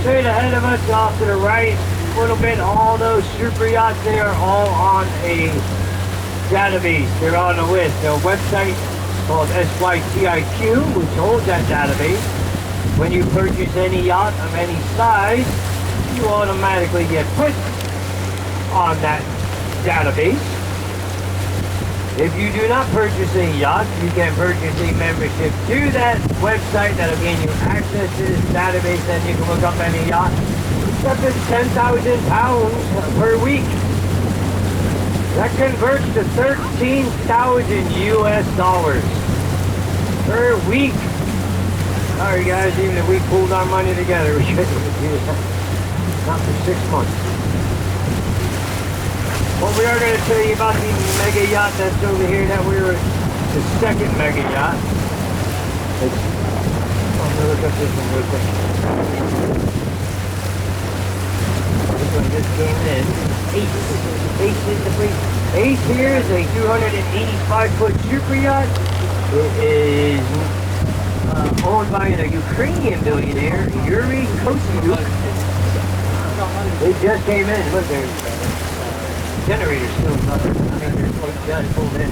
Straight ahead of us, off to the right, a little bit, all those super yachts, they are all on a database. They're on a list. Their website called SYTIQ, which holds that database. When you purchase any yacht of any size, you automatically get put on that database. If you do not purchase a yacht, you can purchase a membership to that website that'll gain you access to this database, and you can look up any yacht. Except it's 10,000 pounds per week. That converts to 13,000 US dollars per week. Sorry guys, even if we pooled our money together, we couldn't do that. Not for 6 months. Well, we are going to tell you about the mega yacht that's over here. That we're the second mega yacht. I'm going to look up this one real quick. This one just came in. Ace here is a 285-foot super yacht. It is owned by a Ukrainian billionaire, Yuri Kostyuk. It just came in. Look, there's generator still covered. I mean, there's just pulled in.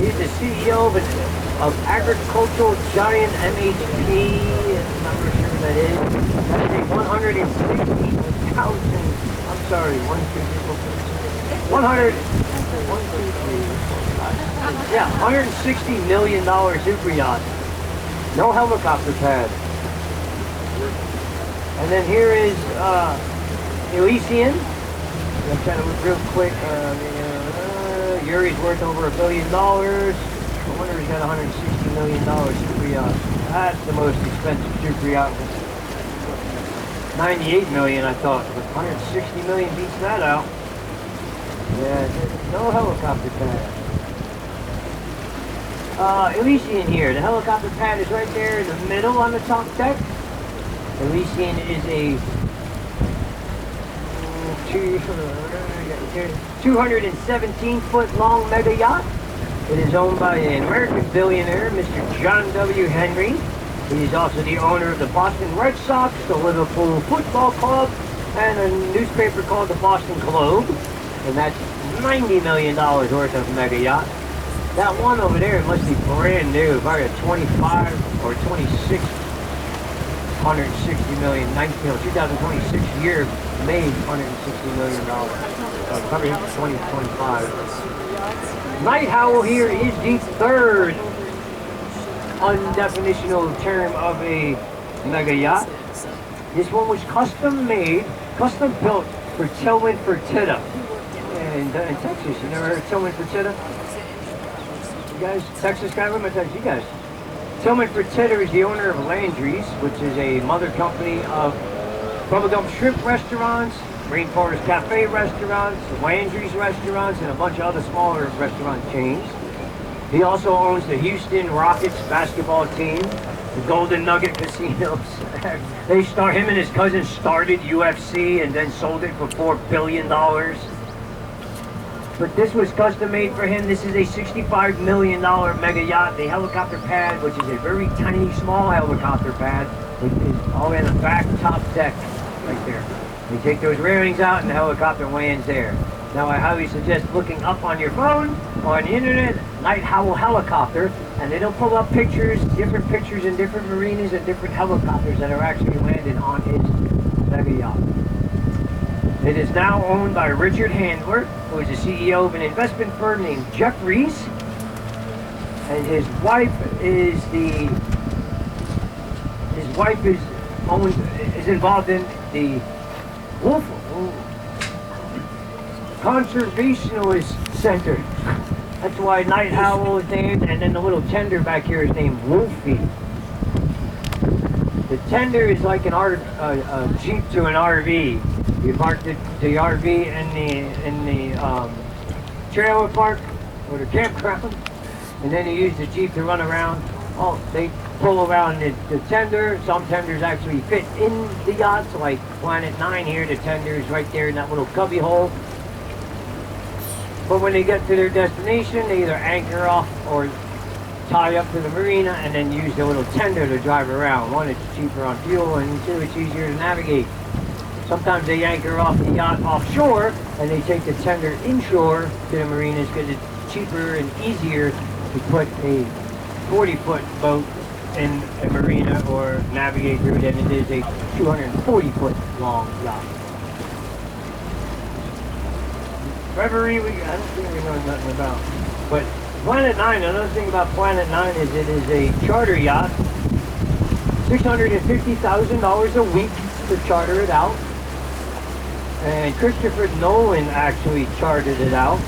He's the CEO of agricultural giant MHP. I'm not sure what that is. That is a 160,000. I'm sorry, 160 million super yacht. No helicopter pad. And then here is Elysian. I'm trying to look real quick. Yuri's worth over $1 billion. No wonder he's got $160 million super yacht. That's the most expensive super yacht. 98 million, I thought. But 160 million beats that out. Yeah, no helicopter pad. Elysian here. The helicopter pad is right there in the middle on the top deck. Elysian is a 217-foot long mega yacht. It is owned by an American billionaire, Mr. John W. Henry. He is also the owner of the Boston Red Sox, the Liverpool Football Club, and a newspaper called the Boston Globe. And that's $90 million worth of mega yacht. That one over there must be brand new, probably a 25 or 26, 160 million, 2026 year made $160 million. Probably 2025. Night Howl here is the third undefinitional term of a mega yacht. This one was custom made, custom built for Tillman Fertitta. In Texas, you never heard of Tillman Fertitta? You guys, Texas guy, what am I telling you guys? Tillman Fertitta is the owner of Landry's, which is a mother company of Bubblegum Shrimp restaurants, Rainforest Cafe restaurants, Landry's restaurants, and a bunch of other smaller restaurant chains. He also owns the Houston Rockets basketball team, the Golden Nugget casinos. Him and his cousin started UFC and then sold it for $4 billion. But this was custom made for him. This is a $65 million mega yacht. The helicopter pad, which is a very tiny, small helicopter pad, which is all in the back top deck right there. You take those railings out and the helicopter lands there. Now I highly suggest looking up on your phone or on the internet, Night Howl helicopter, and it'll pull up different pictures in different marinas and different helicopters that are actually landed on his mega yacht. It is now owned by Richard Handler, who is the CEO of an investment firm named Jeffries, and his wife is involved in the Wolf Conservationist Center. That's why Night Howl is named, and then the little tender back here is named Wolfie. The tender is like a Jeep to an RV. You park the RV in the trailer park or the campground, and then you use the Jeep to run around. Oh, they pull around the tender. Some tenders actually fit in the yachts, like Planet 9 here. The tender is right there in that little cubby hole. But when they get to their destination, they either anchor off or tie up to the marina and then use the little tender to drive around. One, it's cheaper on fuel, and two, it's easier to navigate. Sometimes they anchor off the yacht offshore and they take the tender inshore to the marinas because it's cheaper and easier to put a 40-foot boat in a marina or navigate through than it is a 240-foot long yacht. Reverie, I don't think we know nothing about. But Planet 9, another thing about Planet 9 is it is a charter yacht. $650,000 a week to charter it out. And Christopher Nolan actually chartered it out.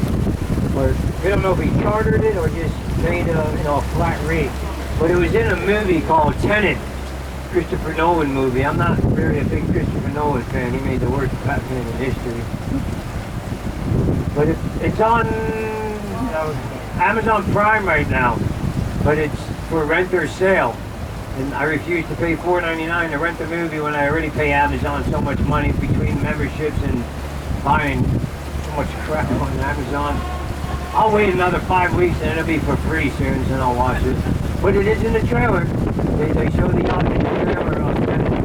Or we don't know if he chartered it or just made a flat rate. But it was in a movie called Tenet, Christopher Nolan movie. I'm not really a big Christopher Nolan fan. He made the worst Batman in history. But it's on Amazon Prime right now. But it's for rent or sale. And I refuse to pay $4.99 to rent the movie when I already pay Amazon so much money between memberships and buying so much crap on Amazon. I'll wait another 5 weeks and it'll be for free soon, and I'll watch it. But it is in the trailer. They show the yacht in the trailer on Saturday.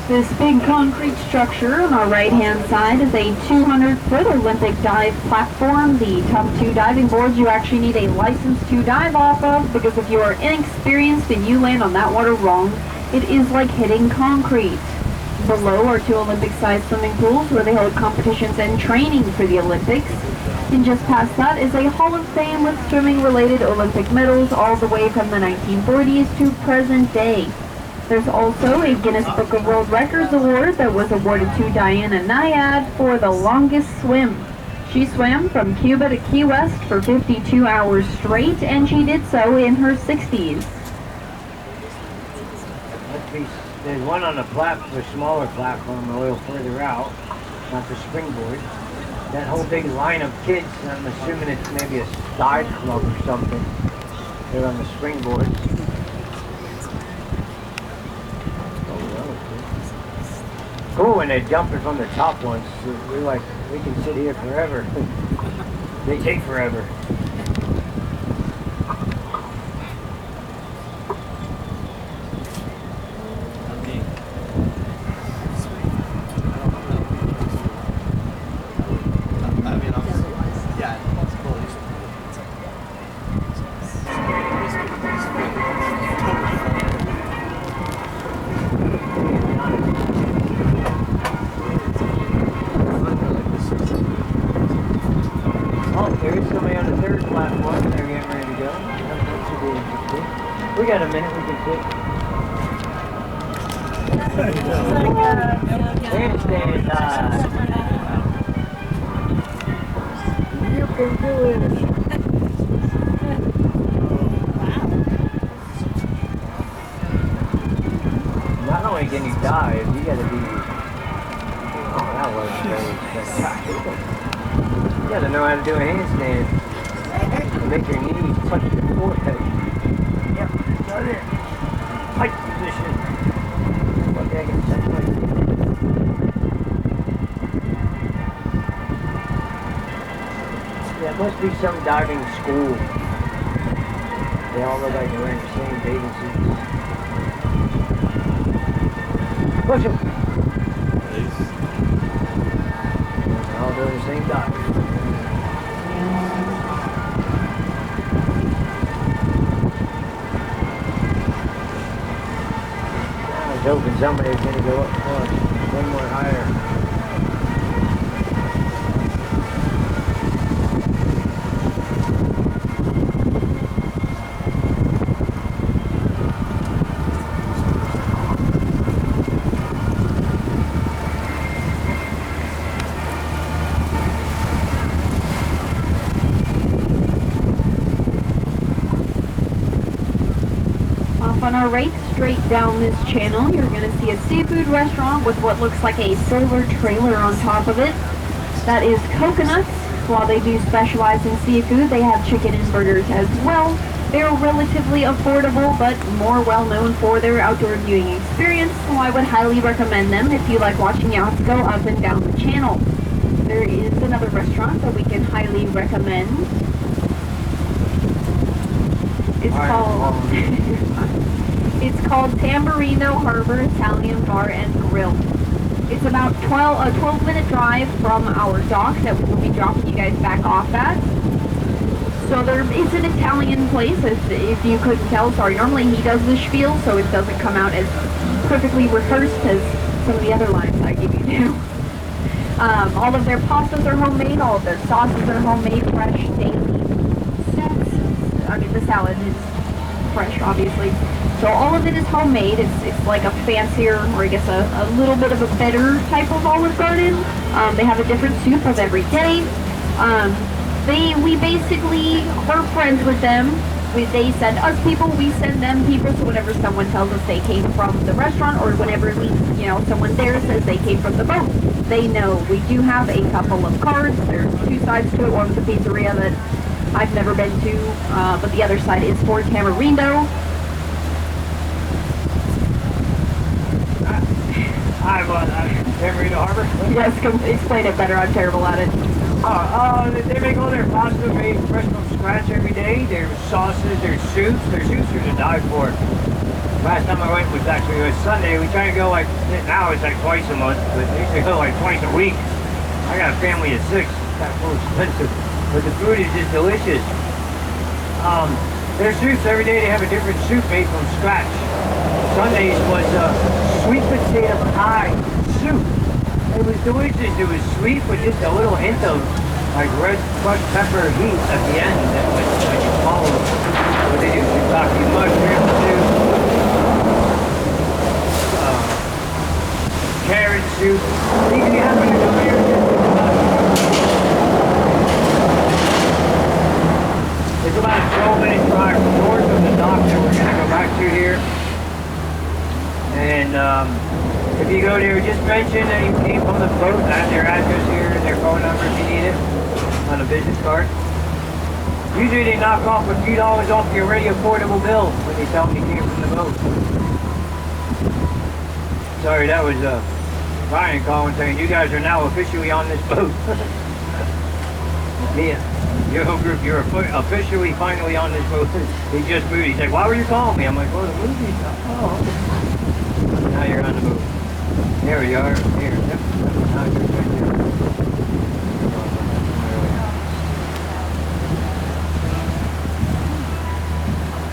This big concrete structure on our right-hand side is a 200-foot Olympic dive platform. The top two diving boards you actually need a license to dive off of, because if you are inexperienced and you land on that water wrong, it is like hitting concrete. Below are two Olympic-sized swimming pools where they hold competitions and training for the Olympics. And just past that is a Hall of Fame with swimming-related Olympic medals all the way from the 1940s to present day. There's also a Guinness Book of World Records award that was awarded to Diana Nyad for the longest swim. She swam from Cuba to Key West for 52 hours straight, and she did so in her 60s. There's one on the smaller platform a little further out, not the springboard. That whole big line of kids, I'm assuming it's maybe a dive club or something. They're on the springboard. Cool when they're jumping from the top ones. We're like, we can sit here forever. They take forever. We got a minute, we can sit. Handstand time. You can do it. Not only can you dive, you gotta be... Oh, that was very spectacular. You gotta know how to do a handstand. And make your knees touch your forehead. Got it. Tight position. Okay, I can touch my feet. Yeah, it must be some diving school. They all look like they're wearing the same bathing suits. Push them. They're all doing the same dive. I was hoping somebody was going to go up one more higher. On our right, straight down this channel, you're going to see a seafood restaurant with what looks like a solar trailer on top of it. That is Coconuts. While they do specialize in seafood, they have chicken and burgers as well. They're relatively affordable, but more well known for their outdoor viewing experience, so I would highly recommend them if you like watching yachts go up and down the channel. There is another restaurant that we can highly recommend. It's called Tamburino Harbor Italian Bar and Grill. It's about a 12-minute drive from our dock that we will be dropping you guys back off at. So it's an Italian place, if you couldn't tell. Sorry, normally he does the spiel, so it doesn't come out as perfectly rehearsed as some of the other lines I give you do. All of their pastas are homemade, all of their sauces are homemade, fresh, daily. I mean, the salad is fresh, obviously. So all of it is homemade. It's like a fancier, or I guess a little bit of a better type of Olive Garden. They have a different soup of every day. We basically are friends with them. They send us people, we send them people. So whenever someone tells us they came from the restaurant, or whenever someone there says they came from the boat, they know. We do have a couple of cards. There's two sides to it. One's a pizzeria that I've never been to, but the other side is for Tamarindo. Tamarindo Harbor? Yes, explain it better. I'm terrible at it. They make all their pasta made fresh from scratch every day. Their sauces, their soups are to die for. Last time I went was actually a Sunday. We try to go now it's like twice a month, but they used to go like twice a week. I got a family of 6. That's a little expensive, but the food is just delicious. Their soups, every day they have a different soup made from scratch. Sundays was sweet potato pie soup. It was delicious. It was sweet with just a little hint of like red crushed pepper heat at the end that when you follow what they do, shiitake mushroom soup, carrot soup. You can have it over here. It's about a 12-minute drive north of the dock that we're going to go back to here. And if you go there, just mention that you came from the boat. I have their address here and their phone number if you need it on a business card. Usually they knock off a few dollars off your already affordable bill when they tell them you came from the boat. Sorry, that was Ryan calling saying you guys are now officially on this boat. Yeah, your whole group, you're officially finally on this boat. He just moved. He's like, why were you calling me? I'm like, well, the movie's oh. Now you're on the boat. There we are. Here. Yep. Now you're right there.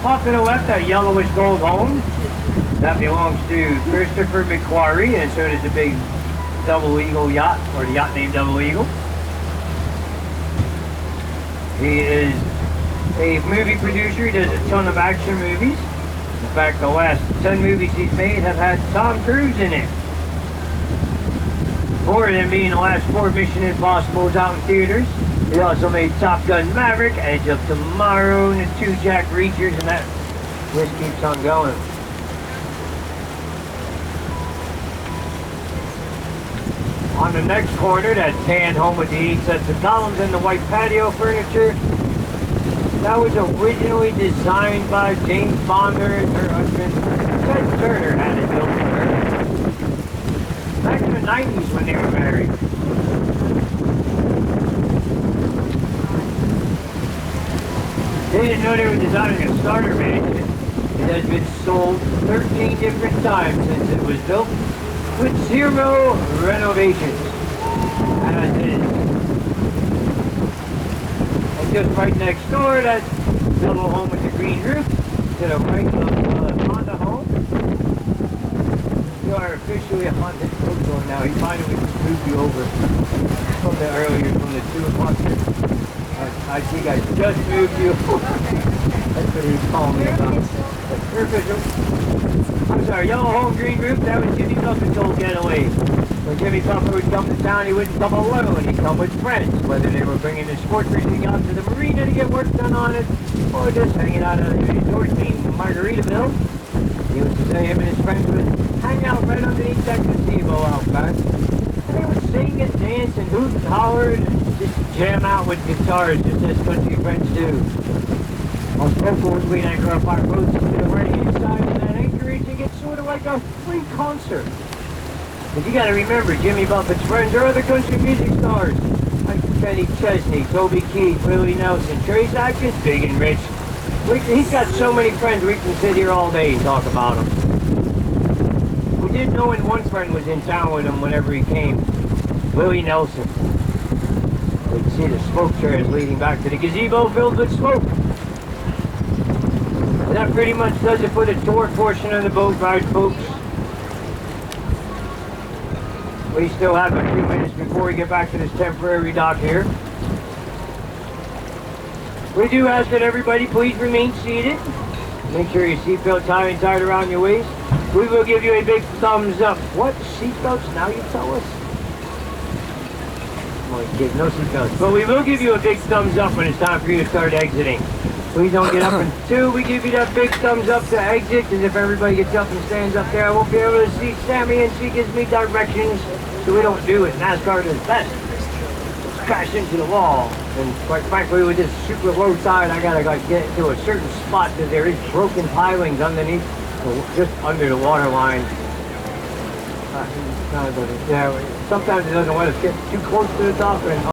Off to the left, that yellowish gold home. That belongs to Christopher McQuarrie, and so does the big Double Eagle yacht, or the yacht named Double Eagle. He is a movie producer. He does a ton of action movies. In fact, the last 10 movies he's made have had Tom Cruise in it. 4 of them being the last 4 Mission Impossibles out in theaters. He also made Top Gun Maverick, Edge of Tomorrow, and the 2 Jack Reachers, and that list keeps on going. On the next corner, that tan home with the 8 sets of columns and the white patio furniture. That was originally designed by James Bonder and her husband. Ted Turner had it built for her. Back in the 90s when they were married. They didn't know they were designing a starter mansion. It has been sold 13 different times since it was built, with 0 renovations. As is. And just right next door, that double home with the green roof, to the right of the Honda home. You are officially a Honda bookstore now. He finally moved you over from the earlier, from the 2 o'clock. I think I just moved you. That's what he was calling me about. You're official. I'm sorry, yellow home, green roof, that was Jimmy Buffett's old getaway. When Jimmy Buffett would come to town, he wouldn't come alone, he'd come with friends, whether they were bringing the sport fishing out to the marina to get work done on it, or just hanging out at a resort named Margaritaville. He would say him and his friends would hang out right underneath that gazebo out back. And they would sing and dance and hoot and holler and just jam out with guitars, just as country friends do. On Coco's, we anchor up our boats to the right-hand side of that anchorage and get sort of like a free concert. But you gotta remember, Jimmy Buffett's friends are other country music stars. Like Kenny Chesney, Toby Keith, Willie Nelson, Trace Atkins, Big and Rich. He's got so many friends we can sit here all day and talk about them. We did know when one friend was in town with him whenever he came. Willie Nelson. We can see the smoke trails leading back to the gazebo filled with smoke. And that pretty much does it for the tour portion of the boat ride, folks. We still have a few minutes before we get back to this temporary dock here. We do ask that everybody please remain seated. Make sure your seatbelt tied around your waist. We will give you a big thumbs up. What? Seatbelts? Now you tell us? Well, kid, no seatbelts. But we will give you a big thumbs up when it's time for you to start exiting. Please don't get up until we give you that big thumbs up to exit, because if everybody gets up and stands up there, I won't be able to see Sammy, and she gives me directions, so we don't do it. NASCAR does best. Crash into the wall. And quite frankly, with this super low tide, I gotta get to a certain spot because there is broken pilings underneath, just under the water line. Yeah, sometimes it doesn't want us to get too close to the dock.